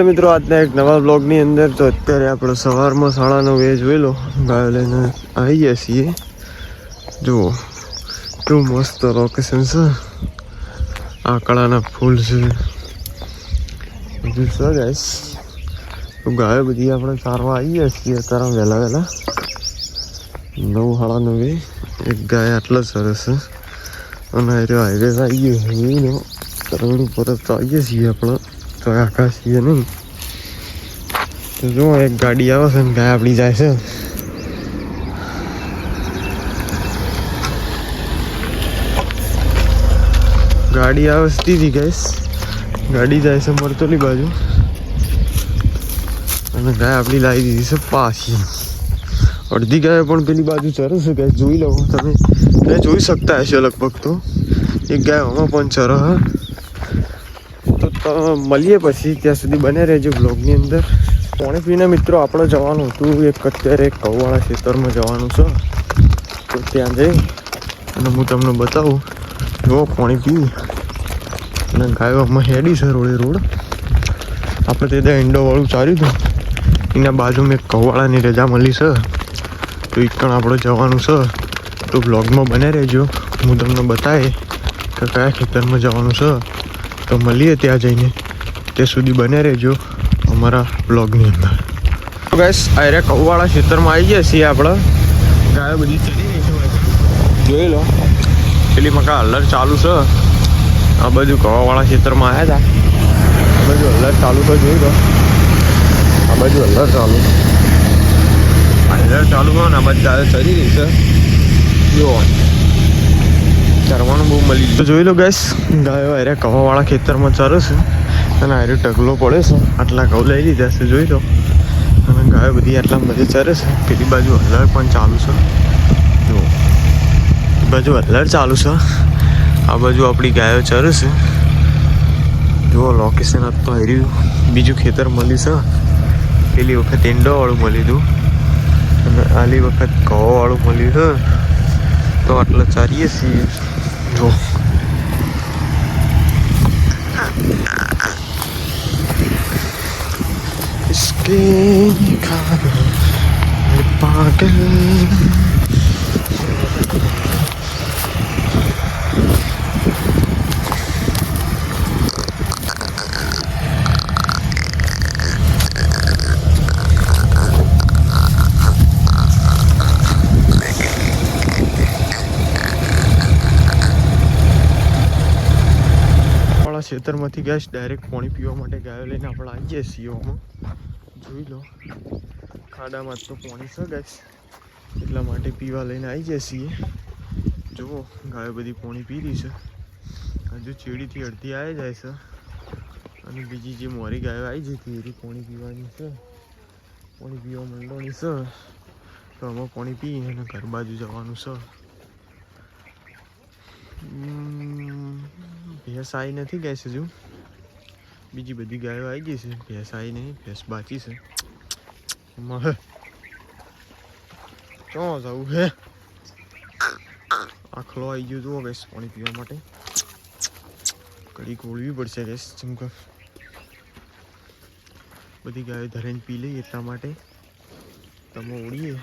મિત્રો આજના એક નવા બ્લોગની અંદર તો અત્યારે આપણે સવારમાં 9:30 જોઈ લો ગાયો લઈને આવી ગયા છીએ. જુઓ કેવું મસ્ત લોકેશન છે, આકડાના ફૂલ છે બધું છે ગાઈસ. તો ગાયો બધી આપણે ચારવા આવી ગયા છીએ અત્યારે વહેલા 9:30. એક ગાય આટલા સરસ છે અને હાઈવે આવી ગયો રોડ ઉપર તો આવીએ છીએ આપણે તો આકાશ છીએ નહીં. તો જો એક ગાડી આવે છે ને ગાય આપણી જાય છે. ગાડી આવે સીધી ગાઈસ, ગાડી જાય છે મરતોલી બાજુ અને ગાય આપણી લાવી દીધી છે પાછી. અડધી ગાય પણ પેલી બાજુ ચરે છે ગાય, જોઈ લો તમે, ગાય જોઈ શકતા હશો લગભગ. તો એક ગાય આમાં પણ ચરે હા. તો મળીએ પછી, ત્યાં સુધી બને રહેજો બ્લોગની અંદર. પાણી પીને મિત્રો આપણે જવાનું હતું અત્યારે કૌવાળા ખેતરમાં જવાનું છે. તો ત્યાં જઈ અને હું તમને બતાવું. જો પાણી પી અને ગાયો આમાં હેડી છે રોડ. આપણે તે ત્યાં ઈંડોવાળું ચાર્યું હતું એના બાજુમાં એક કૌવાળાની રજા મળી છે. તો એકણ આપણે જવાનું છે. તો બ્લોગમાં બને રહેજો, હું તમને બતાવે કે કયા ખેતરમાં જવાનું છે. તો મળીએ ત્યાં જઈને, ત્યાં સુધી બને રહેજો અમારા બ્લોગની અંદર. તો ગાઈસ આયરે કૌવાળા ખેતરમાં આવી ગયા છીએ આપણે. ગાયો બધી ચડી રહી છે, જોઈ લો. પેલી મકા હલર ચાલુ છે. આ બાજુ કૌવાળા ખેતરમાં આવ્યા હતા, આ બાજુ હલર ચાલુ છે, જોઈ લો. આ બાજુ હલર ચાલુ હોય ને આ બાજુ ગાયો ચડી રહી છે. જો ચરવાનું બહુ મળી ગયું. જોઈ લો ગાઈસ, ગાયો આયરે કવાવાળા ખેતરમાં ચરે છે અને આયરે ટગલો પડે છે. આટલા ઘઉં લઈ લીધા છે, જોઈ લો. અને ગાયો બધી આટલા બધે ચરે છે. પેલી બાજુ હલર પણ ચાલુ છે, જો એ બાજુ હલર ચાલુ છે, આ બાજુ આપણી ગાયો ચરે છે. જુઓ લોકેશન તો હાર્યું. બીજું ખેતર મળી છે. પેલી વખત ઈંડોવાળું મળ્યું હતું અને આલી વખત ઘઉંવાળું મળ્યું છે. તો આટલા ચારીએ છીએ. જો इसके पागल ખેતરમાંથી ગેસ ડાયરેક્ટ પાણી પીવા માટે ગાયો લઈને આપણે આવી જઈએ છીએ. જોઈ લો ખાડામાં તો પાણી છે ગેસ, એટલા માટે પીવા લઈને આવી જઈએ છીએ. જુઓ ગાયો બધી પાણી પી રહી છે. હજુ ચેડીથી અડધી આવી જાય છે અને બીજી જે મોરી ગાયો આવી જતી એની પાણી પીવાની છે. પાણી પીવા માંડવાની છે. તો આમાં પાણી પીને અને ઘર બાજુ જવાનું છે. ભેંસ આવી નથી ગઈ છે, હજુ બીજી બધી ગાયો આવી ગઈ છે. ભેંસ આવી નહીં, ભેંસ બાકી છે. ક્યાં જવું હે? આખલો આવી ગયો જુઓ ગેસ પાણી પીવા માટે. કડી ખોલવી પડશે ગેસ, જેમ કે બધી ગાયો ધરીને પી લઈએ એટલા માટે તમે ઉડીએ